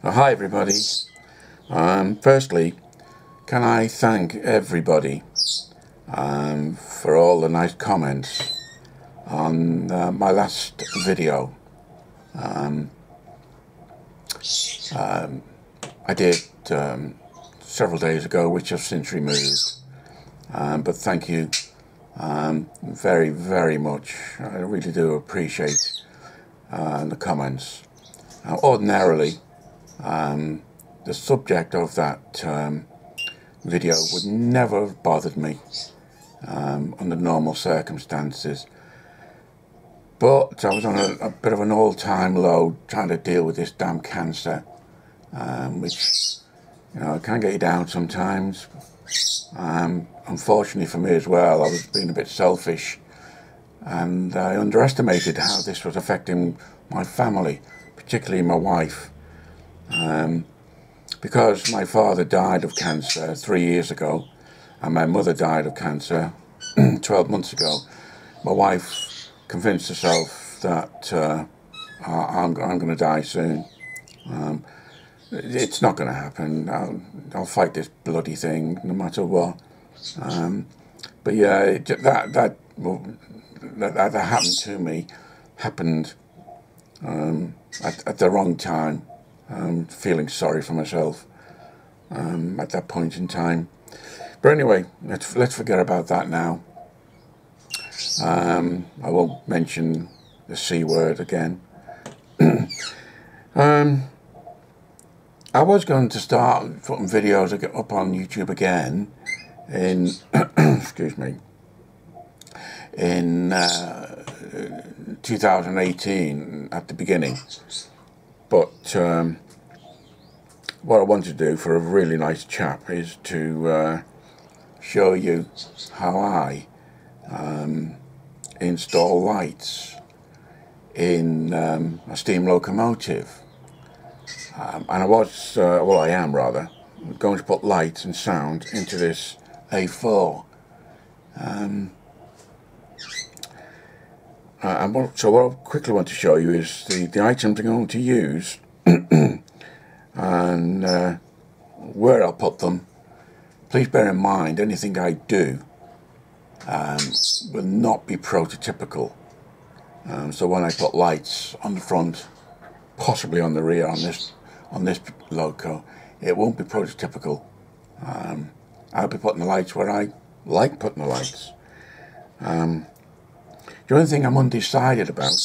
Hi everybody. Firstly, can I thank everybody for all the nice comments on my last video. I did several days ago, which I've since removed, but thank you very, very much. I really do appreciate the comments. Ordinarily, the subject of that video would never have bothered me under normal circumstances, but I was on a bit of an all-time low trying to deal with this damn cancer, which, you know, can get you down sometimes. Unfortunately for me as well, I was being a bit selfish, and I underestimated how this was affecting my family, particularly my wife. Because my father died of cancer 3 years ago, and my mother died of cancer 12 months ago, my wife convinced herself that I'm going to die soon. It's not going to happen. I'll fight this bloody thing no matter what. But yeah, that happened to me, happened at the wrong time. Feeling sorry for myself at that point in time. But anyway, let's forget about that now. I won't mention the C word again. I was going to start putting videos up on YouTube again in excuse me, in 2018 at the beginning. But what I want to do for a really nice chap is to show you how I install lights in a steam locomotive. And I was, well, I am rather, going to put lights and sound into this A4. So what I quickly want to show you is the items I'm going to use and where I'll put them. Please bear in mind, anything I do will not be prototypical. So when I put lights on the front, possibly on the rear on this loco, it won't be prototypical. I'll be putting the lights where I like putting the lights. The only thing I'm undecided about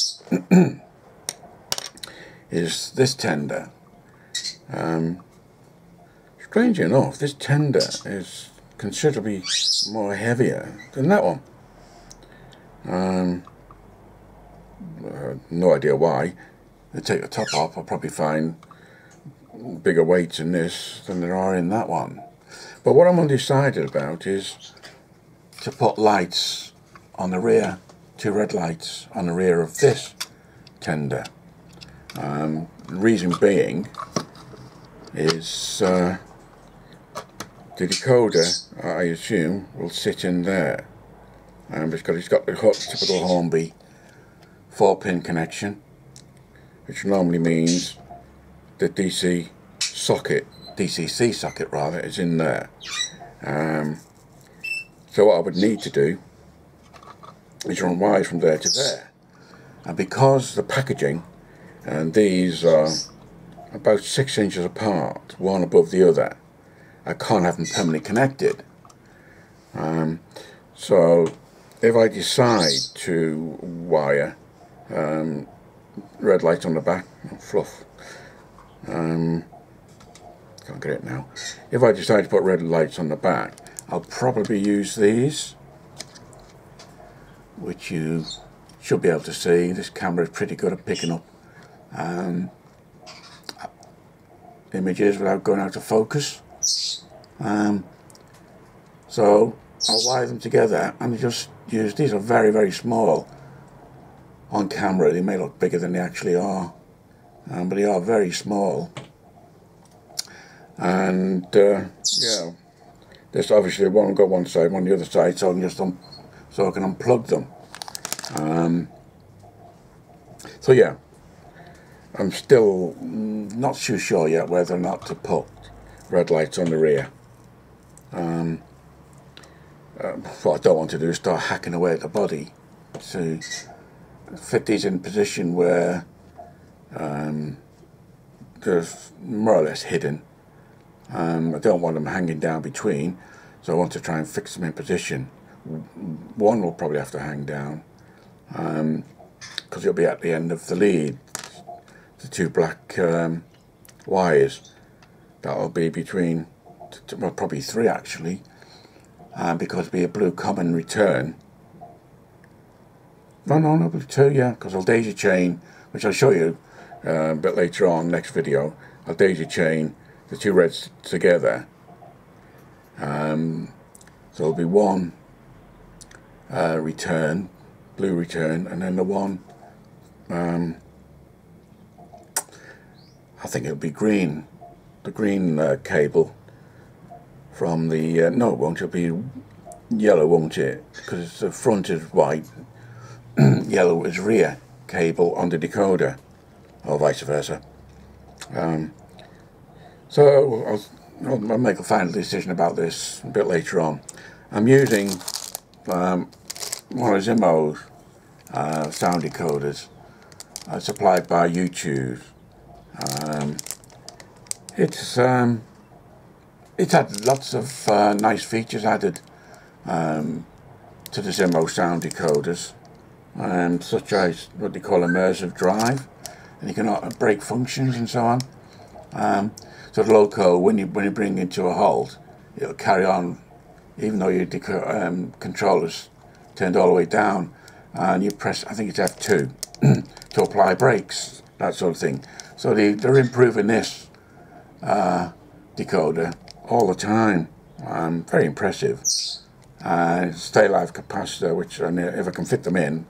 is this tender. Strangely enough, this tender is considerably more heavier than that one. No idea why. They take the top off, I'll probably find bigger weights in this than there are in that one. But what I'm undecided about is to put lights on the rear, 2 red lights on the rear of this tender. The reason being is the decoder, I assume, will sit in there, because it's got the typical Hornby 4-pin connection, which normally means the DCC socket rather, is in there. So what I would need to do is run wires from there to there, and because the packaging and these are about 6 inches apart, one above the other, I can't have them permanently connected. So if I decide to wire red lights on the back, fluff, can't get it now. If I decide to put red lights on the back, I'll probably use these, which you should be able to see. This camera is pretty good at picking up images without going out of focus. So I'll wire them together and just use, these are very, very small. On camera they may look bigger than they actually are, but they are very small. And yeah, this obviously won't go one side, one the other side, so I can just so I can unplug them. So yeah, I'm still not too sure yet whether or not to put red lights on the rear. What I don't want to do is start hacking away at the body to fit these in a position where they're more or less hidden. I don't want them hanging down between, so I want to try and fix them in position. One will probably have to hang down because it'll be at the end of the lead. The two black wires that'll be between, well, probably three actually, because it'll be a blue common return. No, it'll be two, yeah, because I'll daisy chain, which I'll show you a bit later on, next video. I'll daisy chain the two reds together. So there'll be one return, blue return, and then the one, I think it'll be green, the green cable from the, no it won't, it'll be yellow, won't it, because the front is white, yellow is rear cable on the decoder, or vice versa. So I'll make a final decision about this a bit later on. I'm using one of Zimmo's sound decoders supplied by YouTube. It's had lots of nice features added to the Zimmo sound decoders, such as what they call immersive drive, and you can break functions and so on. So the loco, when you bring it to a halt, it'll carry on even though your controller's turned all the way down, and you press, I think it's F2 to apply brakes, that sort of thing. So they're improving this decoder all the time. Very impressive. Stay alive capacitor, which if I can fit them in,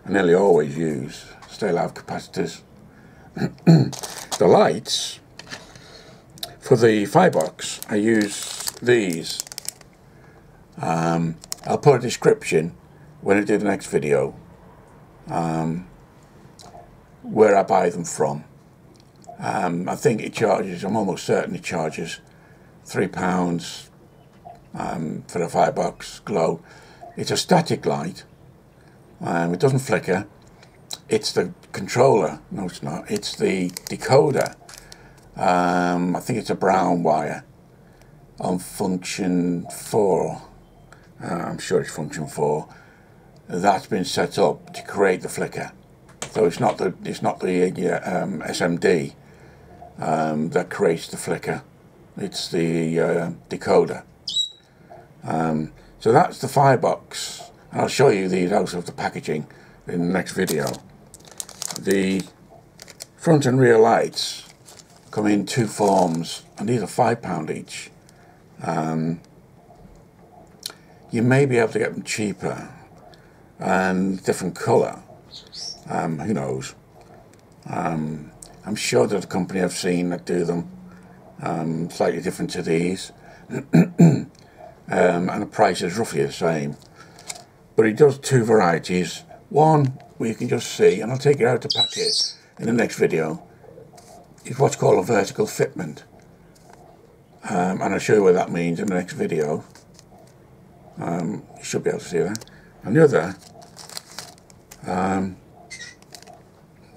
I nearly always use stay alive capacitors. The lights for the firebox, I use these. I'll put a description when I do the next video where I buy them from. I think it charges, I'm almost certain it charges £3 for the firebox glow. It's a static light, it doesn't flicker. It's the controller, no it's not, it's the decoder. I think it's a brown wire on function 4. I'm sure it's function 4. That's been set up to create the flicker. So it's not the SMD that creates the flicker. It's the decoder. So that's the firebox, and I'll show you these out of the packaging in the next video. The front and rear lights come in two forms, and these are £5 each. You may be able to get them cheaper and different colour. Who knows? I'm sure there's a company I've seen that do them slightly different to these, and the price is roughly the same. But he does two varieties. One where you can just see, and I'll take it out to pack it in the next video, is what's called a vertical fitment, and I'll show you what that means in the next video. You should be able to see that. And the other,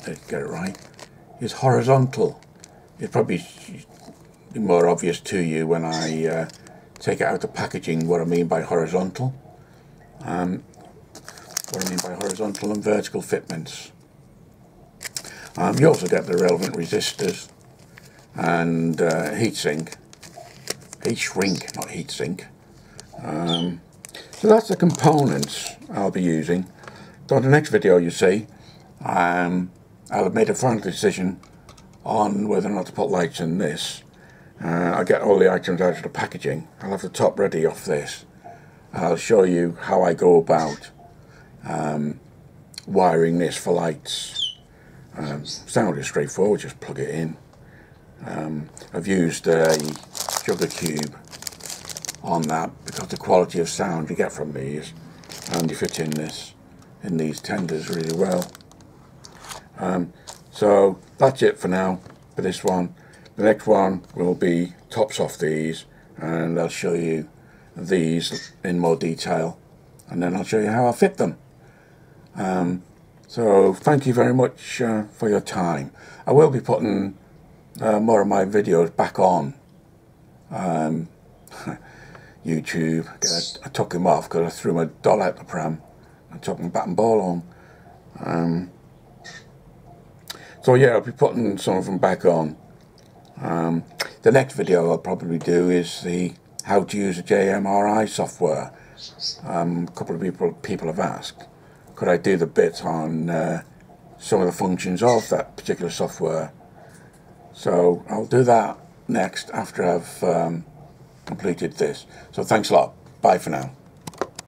let's get it right, is horizontal. It's probably more obvious to you when I take it out of packaging what I mean by horizontal. What I mean by horizontal and vertical fitments. You also get the relevant resistors and heatsink. Heat shrink, not heatsink. So that's the components I'll be using. So in the next video, you see, I'll have made a final decision on whether or not to put lights in this. I'll get all the items out of the packaging. I'll have the top ready off this. I'll show you how I go about wiring this for lights. Sound is straightforward, just plug it in. I've used a sugar cube on that because the quality of sound you get from these, and you fit in these tenders really well. So that's it for now for this one. The next one will be tops off these, and I'll show you these in more detail, and then I'll show you how I fit them. So thank you very much for your time. I will be putting more of my videos back on YouTube. I took him off because I threw my doll out the pram. I took my bat and ball home. So yeah, I'll be putting some of them back on. The next video I'll probably do is the how to use a JMRI software. A couple of people have asked, could I do the bit on some of the functions of that particular software. So I'll do that next after I've completed this. So thanks a lot. Bye for now.